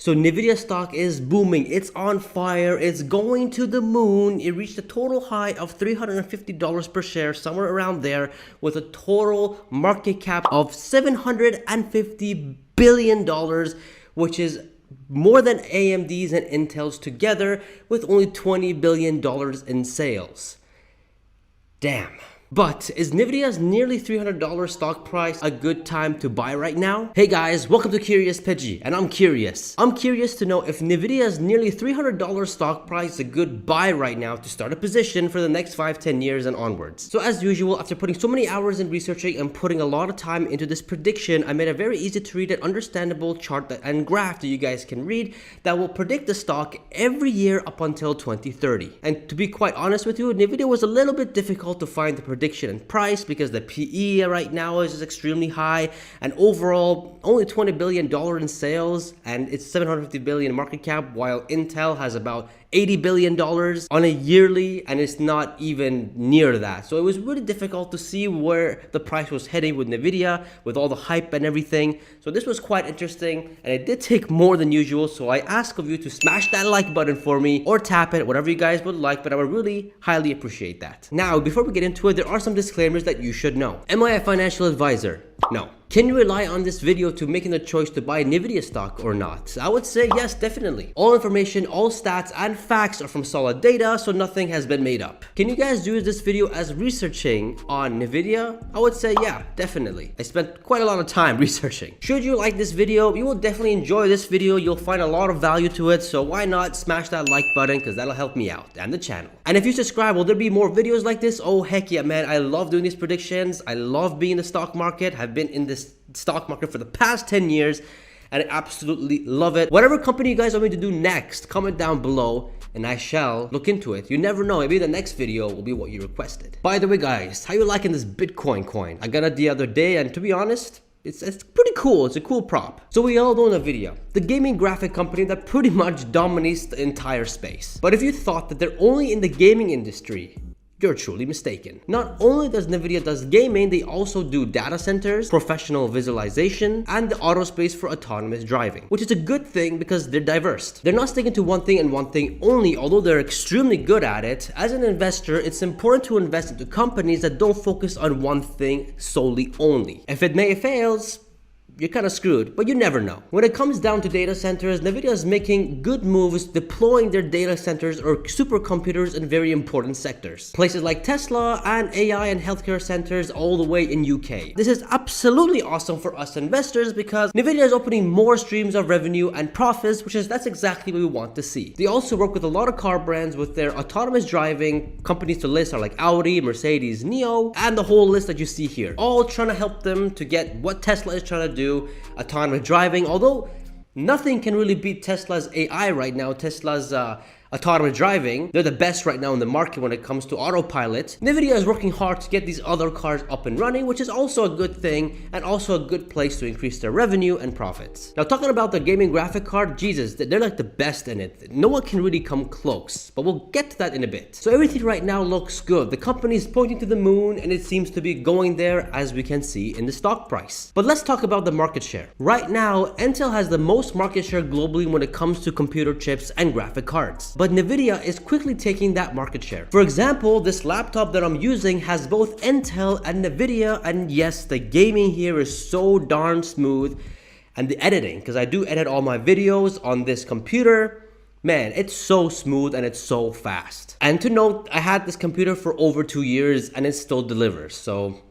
So Nvidia stock is booming. It's on fire. It's going to the moon. It reached a total high of $350 per share, somewhere around there, with a total market cap of $750 billion, which is more than AMD's and Intel's together, with only $20 billion in sales. Damn. But is Nvidia's nearly $300 stock price a good time to buy right now? Hey guys, welcome to Curious Pejjy, and I'm curious. I'm curious to know if Nvidia's nearly $300 stock price is a good buy right now to start a position for the next 5-10 years and onwards. So as usual, after putting so many hours in researching and putting a lot of time into this prediction, I made a very easy to read and understandable chart and graph that you guys can read that will predict the stock every year up until 2030. And to be quite honest with you, Nvidia was a little bit difficult to find the prediction and price because the PE right now is extremely high, and overall only $20 billion in sales, and it's $750 billion market cap, while Intel has about $80 billion on a yearly, and it's not even near that. So it was really difficult to see where the price was heading with Nvidia, with all the hype and everything. So this was quite interesting, and it did take more than usual. So I ask of you to smash that like button for me, or tap it, whatever you guys would like, but I would really highly appreciate that. Now, before we get into it, there are some disclaimers that you should know. Am I a financial advisor? No. Can you rely on this video to making the choice to buy Nvidia stock or not? I would say yes, definitely. All information, all stats and facts are from solid data, so nothing has been made up. Can you guys use this video as researching on Nvidia? I would say yeah, definitely. I spent quite a lot of time researching. Should you like this video, you will definitely enjoy this video. You'll find a lot of value to it, so why not smash that like button, because that'll help me out and the channel. And if you subscribe, will there be more videos like this? Oh heck yeah, man. I love doing these predictions. I love being in the stock market. I've been in this stock market for the past 10 years and I absolutely love it. Whatever company you guys want me to do next, comment down below and I shall look into it. You never know, maybe the next video will be what you requested. By the way guys, how you liking this Bitcoin coin? I got it the other day and to be honest, it's pretty cool. It's a cool prop. So we all know Nvidia, the gaming graphic company that pretty much dominates the entire space. But if you thought that they're only in the gaming industry, you're truly mistaken. Not only does Nvidia does gaming, they also do data centers, professional visualization, and the auto space for autonomous driving, which is a good thing because they're diverse. They're not sticking to one thing and one thing only, although they're extremely good at it. As an investor, it's important to invest into companies that don't focus on one thing solely only. If it fails, you're kind of screwed, but you never know. When it comes down to data centers, Nvidia is making good moves deploying their data centers or supercomputers in very important sectors. Places like Tesla and AI and healthcare centers all the way in UK. This is absolutely awesome for us investors because Nvidia is opening more streams of revenue and profits, that's exactly what we want to see. They also work with a lot of car brands with their autonomous driving. Companies to list are like Audi, Mercedes, NIO, and the whole list that you see here. All trying to help them to get what Tesla is trying to do, autonomous driving, although nothing can really beat Tesla's AI right now. Tesla's autonomous driving, they're the best right now in the market when it comes to autopilot. Nvidia is working hard to get these other cars up and running, which is also a good thing and also a good place to increase their revenue and profits. Now talking about the gaming graphic card, Jesus, they're like the best in it. No one can really come close, but we'll get to that in a bit. So everything right now looks good. The company is pointing to the moon and it seems to be going there, as we can see in the stock price. But let's talk about the market share. Right now, Intel has the most market share globally when it comes to computer chips and graphic cards. But Nvidia is quickly taking that market share. For example, this laptop that I'm using has both Intel and Nvidia, and yes, the gaming here is so darn smooth, and the editing, because I do edit all my videos on this computer, man, it's so smooth and it's so fast. And to note, I had this computer for over 2 years and it still delivers, so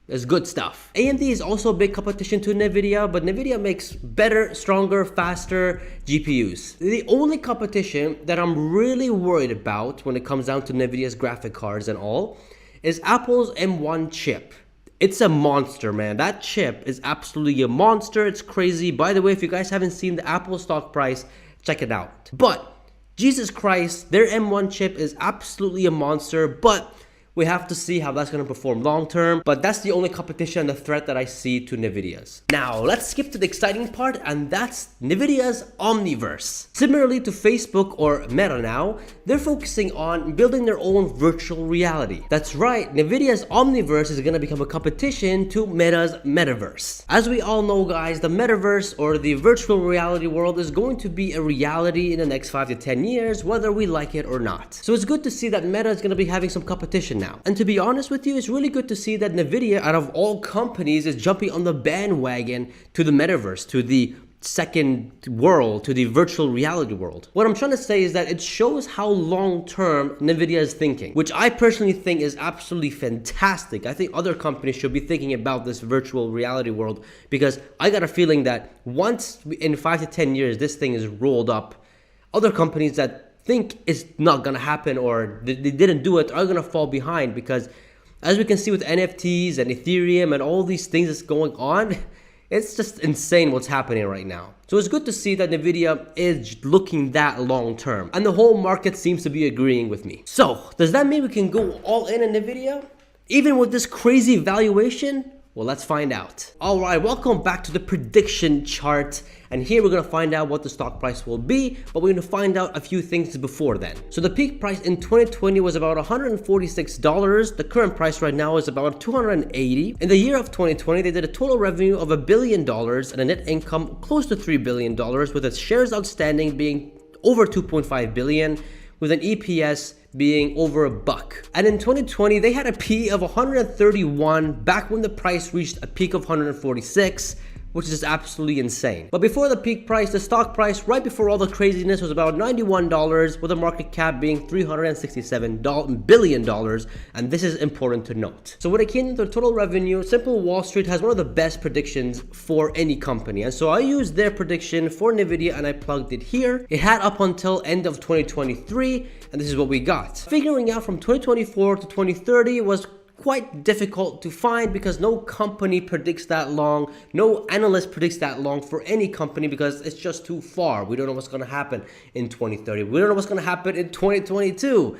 it's good stuff. AMD is also a big competition to Nvidia, but Nvidia makes better, stronger, faster GPUs. The only competition that I'm really worried about when it comes down to Nvidia's graphic cards and all is Apple's M1 chip. It's a monster, man. That chip is absolutely a monster. It's crazy. By the way, if you guys haven't seen the Apple stock price, check it out. But Jesus Christ, their M1 chip is absolutely a monster, but We have to see how that's going to perform long term, but that's the only competition and the threat that I see to Nvidia's. Now, let's skip to the exciting part, and that's Nvidia's Omniverse. Similarly to Facebook or Meta now, they're focusing on building their own virtual reality. That's right, Nvidia's Omniverse is going to become a competition to Meta's Metaverse. As we all know, guys, the Metaverse or the virtual reality world is going to be a reality in the next 5 to 10 years, whether we like it or not. So it's good to see that Meta is going to be having some competition now. And to be honest with you, it's really good to see that Nvidia, out of all companies, is jumping on the bandwagon to the Metaverse, to the second world, to the virtual reality world. What I'm trying to say is that it shows how long-term Nvidia is thinking, which I personally think is absolutely fantastic. I think other companies should be thinking about this virtual reality world, because I got a feeling that once in 5 to 10 years this thing is rolled up, other companies that think it's not gonna happen or they didn't do it are gonna fall behind, because as we can see with NFTs and Ethereum and all these things that's going on, it's just insane what's happening right now. So it's good to see that Nvidia is looking that long term, and the whole market seems to be agreeing with me. So does that mean we can go all in on Nvidia even with this crazy valuation? Well, let's find out. All right, welcome back to the prediction chart. And here we're gonna find out what the stock price will be, but we're gonna find out a few things before then. So the peak price in 2020 was about $146. The current price right now is about $280. In the year of 2020, they did a total revenue of $1 billion and a net income close to $3 billion, with its shares outstanding being over 2.5 billion, with an EPS being over $1. And in 2020, they had a P of 131 back when the price reached a peak of 146, which is absolutely insane. But before the peak price, the stock price right before all the craziness was about $91, with a market cap being $367 billion, and this is important to note. So when it came to the total revenue, Simple Wall Street has one of the best predictions for any company, and so I used their prediction for Nvidia and I plugged it here. It had up until end of 2023, and this is what we got. Figuring out from 2024 to 2030 was quite difficult to find, because no company predicts that long, no analyst predicts that long for any company, because it's just too far. We don't know what's going to happen in 2030. We don't know what's going to happen in 2022.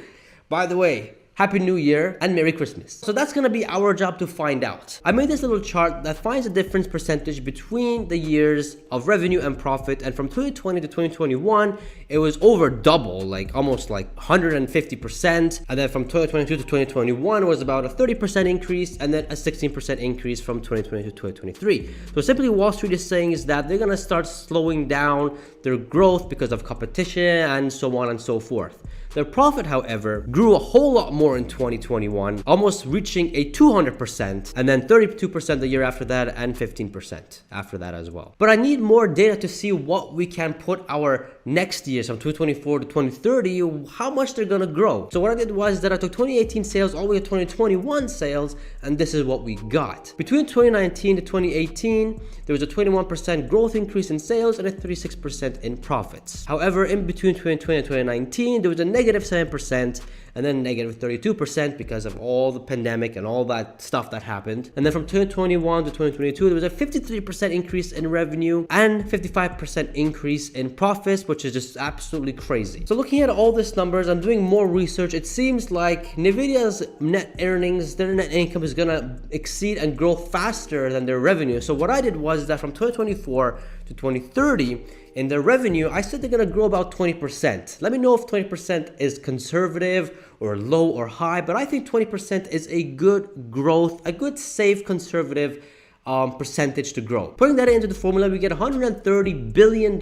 By the way, Happy New Year and Merry Christmas. So that's gonna be our job to find out. I made this little chart that finds the difference percentage between the years of revenue and profit, and from 2020 to 2021, it was over double, like almost like 150%, and then from 2022 to 2021 was about a 30% increase, and then a 16% increase from 2020 to 2023. So simply Wall Street is saying is that they're gonna start slowing down their growth because of competition and so on and so forth. Their profit, however, grew a whole lot more in 2021, almost reaching a 200%, and then 32% the year after that, and 15% after that as well. But I need more data to see what we can put our next years from 2024 to 2030, how much they're gonna grow. So what I did was that I took 2018 sales all the way to 2021 sales, and this is what we got. Between 2019 to 2018, there was a 21% growth increase in sales and a 36% in profits. However, in between 2020 and 2019, there was a negative 7% and then negative 32% because of all the pandemic and all that stuff that happened. And then from 2021 to 2022, there was a 53% increase in revenue and 55% increase in profits, which is just absolutely crazy. So looking at all these numbers, I'm doing more research. It seems like Nvidia's net earnings, their net income is gonna exceed and grow faster than their revenue. So what I did was that from 2024 to 2030, in their revenue, I said they're gonna grow about 20%. Let me know if 20% is conservative or low or high, but I think 20% is a good growth, a good safe conservative percentage to grow. Putting that into the formula, we get $130 billion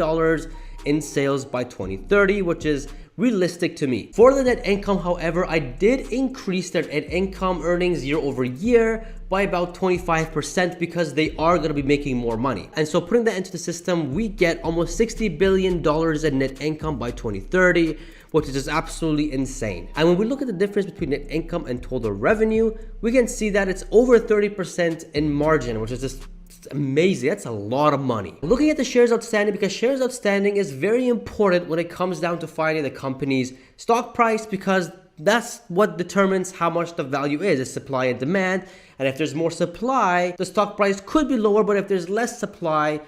in sales by 2030, which is realistic to me. For the net income, however, I did increase their net income earnings year over year by about 25% because they are going to be making more money. And so putting that into the system, we get almost $60 billion in net income by 2030, which is just absolutely insane. And when we look at the difference between net income and total revenue, we can see that it's over 30% in margin, which is just amazing. That's a lot of money. Looking at the shares outstanding, because shares outstanding is very important when it comes down to finding the company's stock price, because that's what determines how much the value is supply and demand. And if there's more supply, the stock price could be lower, but if there's less supply,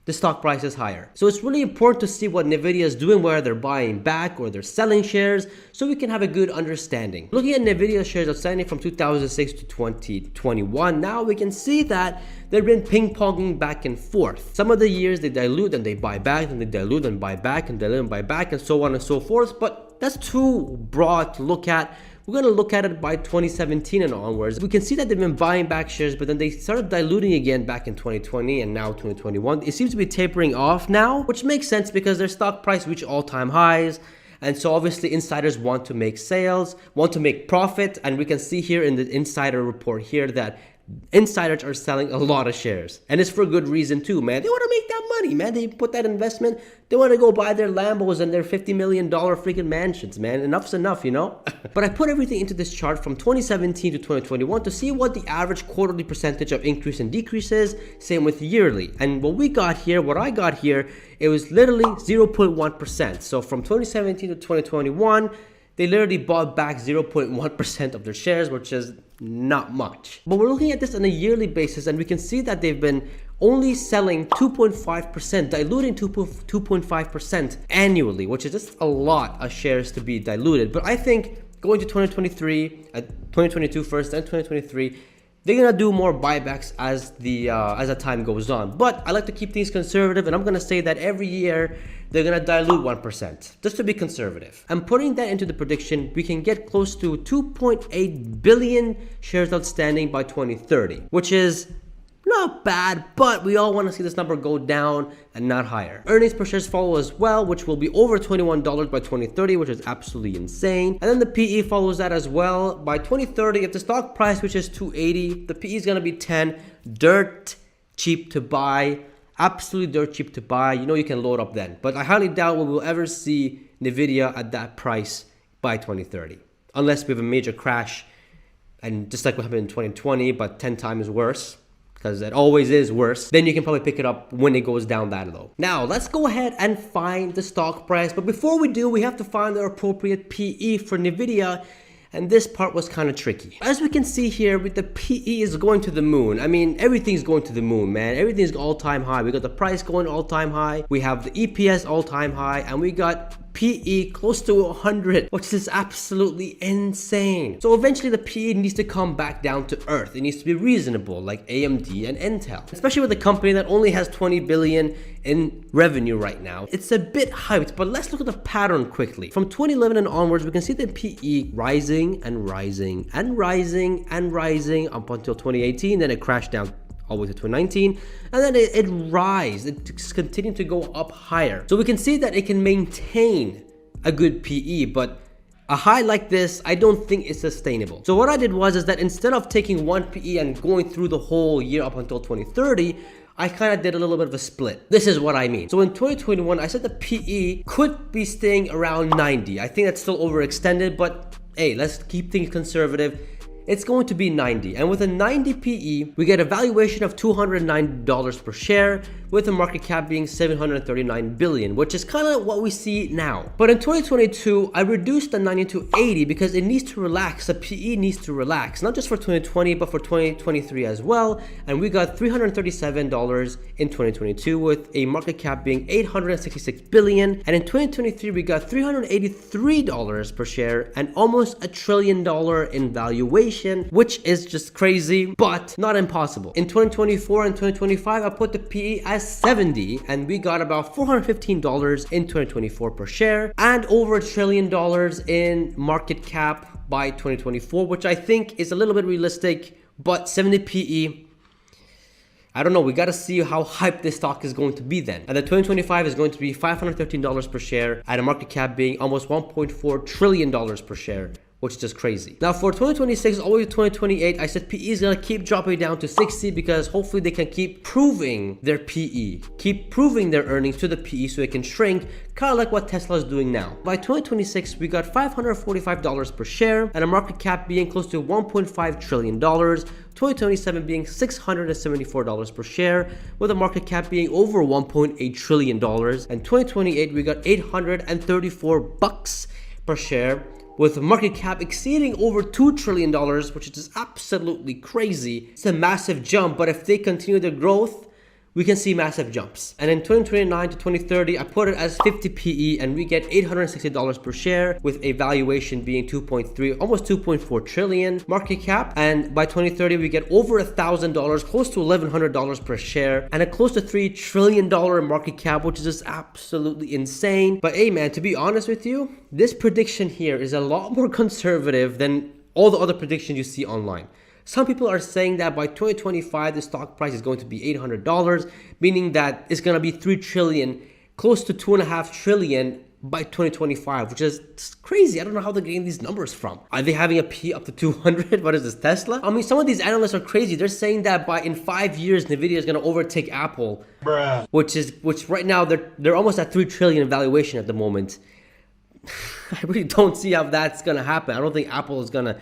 the stock price is higher. So it's really important to see what Nvidia is doing, whether they're buying back or they're selling shares, so we can have a good understanding. Looking at Nvidia shares outstanding from 2006 to 2021, now we can see that they've been ping-ponging back and forth. Some of the years they dilute and they buy back, and they dilute and buy back, and dilute and buy back, and so on and so forth, but that's too broad to look at. We're going to look at it by 2017 and onwards. We can see that they've been buying back shares, but then they started diluting again back in 2020 and now 2021. It seems to be tapering off now, which makes sense because their stock price reached all-time highs. And so obviously insiders want to make sales, want to make profit. And we can see here in the insider report here that insiders are selling a lot of shares, and it's for good reason too, man. They want to make that money, man. They put that investment, they want to go buy their Lambos and their $50 million freaking mansions, man. Enough's enough, you know. But I put everything into this chart from 2017 to 2021 to see what the average quarterly percentage of increase and decrease is, same with yearly. And what I got here, it was literally 0.1%. So from 2017 to 2021, they literally bought back 0.1% of their shares, which is not much. But we're looking at this on a yearly basis, and we can see that they've been only selling 2.5%, diluting 2.5% annually, which is just a lot of shares to be diluted. But I think going to 2023, 2022 first, and 2023, they're gonna do more buybacks as the time goes on. But I like to keep things conservative, and I'm gonna say that every year they're gonna dilute 1%, just to be conservative. And putting that into the prediction, we can get close to 2.8 billion shares outstanding by 2030, which is not bad, but we all want to see this number go down and not higher. Earnings per share follow as well, which will be over $21 by 2030, which is absolutely insane. And then the PE follows that as well. By 2030, if the stock price, which is 280, the PE is going to be 10. Dirt cheap to buy. Absolutely dirt cheap to buy. You know you can load up then. But I highly doubt we will ever see Nvidia at that price by 2030. Unless we have a major crash, and just like what happened in 2020, but 10 times worse, because it always is worse, then you can probably pick it up when it goes down that low. Now, let's go ahead and find the stock price. But before we do, we have to find the appropriate PE for Nvidia. And this part was kind of tricky. As we can see here, with the PE is going to the moon. I mean, everything's going to the moon, man. Everything's all-time high. We got the price going all-time high. We have the EPS all-time high. And we got PE close to 100, which is absolutely insane. So eventually the PE needs to come back down to earth. It needs to be reasonable, like AMD and Intel. Especially with a company that only has 20 billion in revenue right now. It's a bit hyped, but let's look at the pattern quickly. From 2011 and onwards, we can see the PE rising and rising and rising and rising up until 2018. Then it crashed down all the way to 2019, and then it it's continuing to go up higher. So we can see that it can maintain a good PE, but a high like this, I don't think is sustainable. So what I did was that instead of taking one PE and going through the whole year up until 2030, I kind of did a little bit of a split. This is what I mean. So in 2021, I said the PE could be staying around 90. I think that's still overextended, but hey, let's keep things conservative. It's going to be 90. And with a 90 PE, we get a valuation of $209 per share, with the market cap being $739 billion, which is kind of what we see now. But in 2022, I reduced the 90 to 80 because it needs to relax. The PE needs to relax, not just for 2020, but for 2023 as well. And we got $337 in 2022, with a market cap being $866 billion. And in 2023, we got $383 per share and almost $1 trillion in valuation, which is just crazy, but not impossible. In 2024 and 2025, I put the PE as 70, and we got about $415 in 2024 per share and over $1 trillion in market cap by 2024, which I think is a little bit realistic, but 70 PE, I don't know. We got to see how hyped this stock is going to be then. And the 2025 is going to be $513 per share at a market cap being almost $1.4 trillion per share, which is just crazy. Now for 2026 all the way to 2028, I said PE is gonna keep dropping down to 60 because hopefully they can keep proving their PE, keep proving their earnings to the PE so it can shrink, kind of like what Tesla is doing now. By 2026, we got $545 per share and a market cap being close to $1.5 trillion. 2027 being $674 per share, with a market cap being over $1.8 trillion. And 2028, we got $834 per share, with a market cap exceeding over $2 trillion, which is just absolutely crazy. It's a massive jump, but if they continue their growth, we can see massive jumps. And in 2029 to 2030, I put it as 50 PE and we get $860 per share with a valuation being 2.3, almost 2.4 trillion market cap. And by 2030, we get over $1,000, close to $1,100 per share, and a close to $3 trillion market cap, which is just absolutely insane. But hey man, to be honest with you, this prediction here is a lot more conservative than all the other predictions you see online. Some people are saying that by 2025, the stock price is going to be $800, meaning that it's going to be 3 trillion, close to 2.5 trillion by 2025, which is crazy. I don't know how they're getting these numbers from. Are they having a P up to 200? What is this, Tesla? I mean, some of these analysts are crazy. They're saying that in 5 years, Nvidia is going to overtake Apple, which right now they're almost at 3 trillion valuation at the moment. I really don't see how that's going to happen. I don't think Apple is going to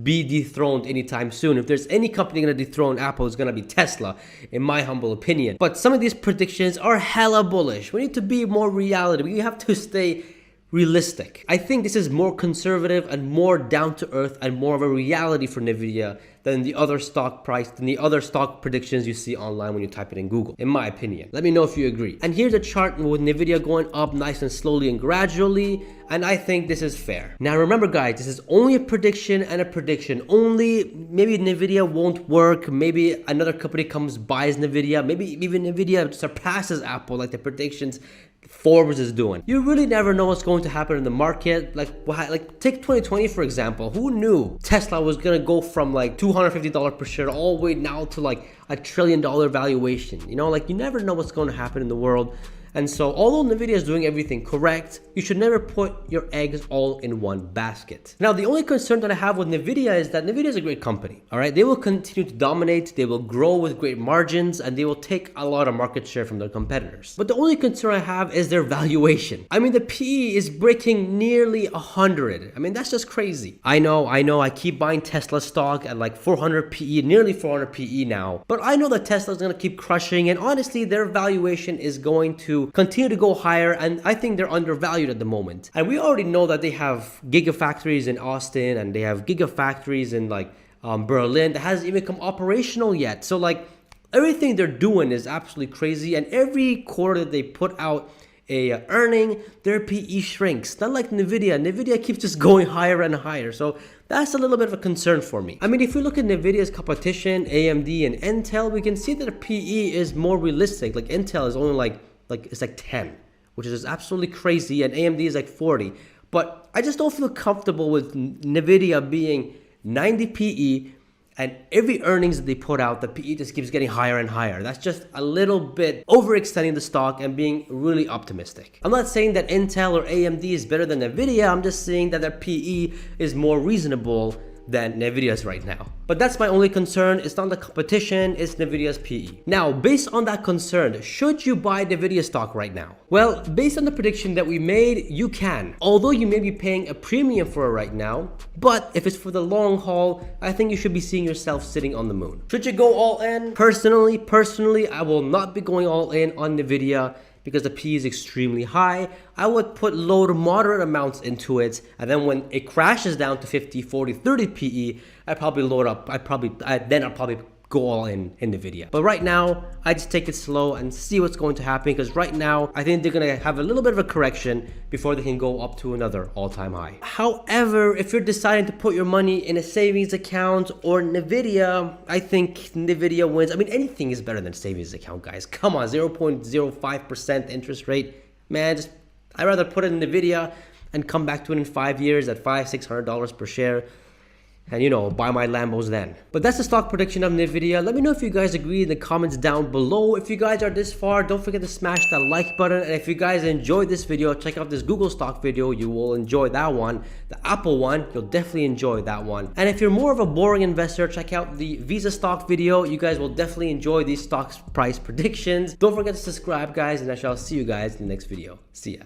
be dethroned anytime soon. If there's any company going to dethrone Apple, it's going to be Tesla, in my humble opinion. But some of these predictions are hella bullish. We need to be more reality. We have to stay realistic. I think this is more conservative and more down to earth and more of a reality for Nvidia than the other stock price, than the other stock predictions you see online when you type it in Google, in my opinion. Let me know if you agree. And here's a chart with Nvidia going up nice and slowly and gradually, and I think this is fair. Now remember guys, this is only a prediction and a prediction only. Maybe Nvidia won't work, maybe another company comes, buys Nvidia, maybe even Nvidia surpasses Apple like the predictions Forbes is doing. You really never know what's going to happen in the market. Like take 2020 for example. Who knew Tesla was gonna go from like $250 per share all the way now to like $1 trillion valuation? You know, like you never know what's going to happen in the world. And so although Nvidia is doing everything correct, you should never put your eggs all in one basket. Now, the only concern that I have with Nvidia is that Nvidia is a great company, all right? They will continue to dominate, they will grow with great margins, and they will take a lot of market share from their competitors. But the only concern I have is their valuation. I mean, the PE is breaking nearly 100. I mean, that's just crazy. I know, I keep buying Tesla stock at like 400 PE, nearly 400 PE now. But I know that Tesla is gonna keep crushing, and honestly, their valuation is going to continue to go higher, and I think they're undervalued at the moment. And we already know that they have gigafactories in Austin and they have gigafactories in like Berlin that hasn't even become operational yet. So like everything they're doing is absolutely crazy, and every quarter that they put out a earning, their PE shrinks. Not like Nvidia keeps just going higher and higher. So that's a little bit of a concern for me. I mean, if we look at Nvidia's competition, AMD and Intel, we can see that the PE is more realistic. Like Intel is only like it's like 10, which is absolutely crazy, and AMD is like 40. But I just don't feel comfortable with Nvidia being 90 PE, and every earnings that they put out, the PE just keeps getting higher and higher. That's just a little bit overextending the stock and being really optimistic. I'm not saying that Intel or AMD is better than Nvidia. I'm just saying that their PE is more reasonable than Nvidia's right now. But that's my only concern. It's not the competition, it's Nvidia's PE. Now, based on that concern, should you buy Nvidia stock right now? Well, based on the prediction that we made, you can. Although you may be paying a premium for it right now, but if it's for the long haul, I think you should be seeing yourself sitting on the moon. Should you go all in? Personally, I will not be going all in on Nvidia because the PE is extremely high. I would put low to moderate amounts into it, and then when it crashes down to 50, 40, 30 PE, I'd probably load up. I'll probably go all in Nvidia. But right now, I just take it slow and see what's going to happen, because right now, I think they're gonna have a little bit of a correction before they can go up to another all-time high. However, if you're deciding to put your money in a savings account or Nvidia, I think Nvidia wins. I mean, anything is better than savings account, guys. Come on, 0.05% interest rate. Man, I'd rather put it in Nvidia and come back to it in 5 years at $500-600 per share, and you know, buy my Lambos then. But that's the stock prediction of Nvidia. Let me know if you guys agree in the comments down below. If you guys are this far, don't forget to smash that like button. And if you guys enjoyed this video, check out this Google stock video. You will enjoy that one. The Apple one, you'll definitely enjoy that one. And if you're more of a boring investor, check out the Visa stock video. You guys will definitely enjoy these stock price predictions. Don't forget to subscribe, guys, and I shall see you guys in the next video. See ya.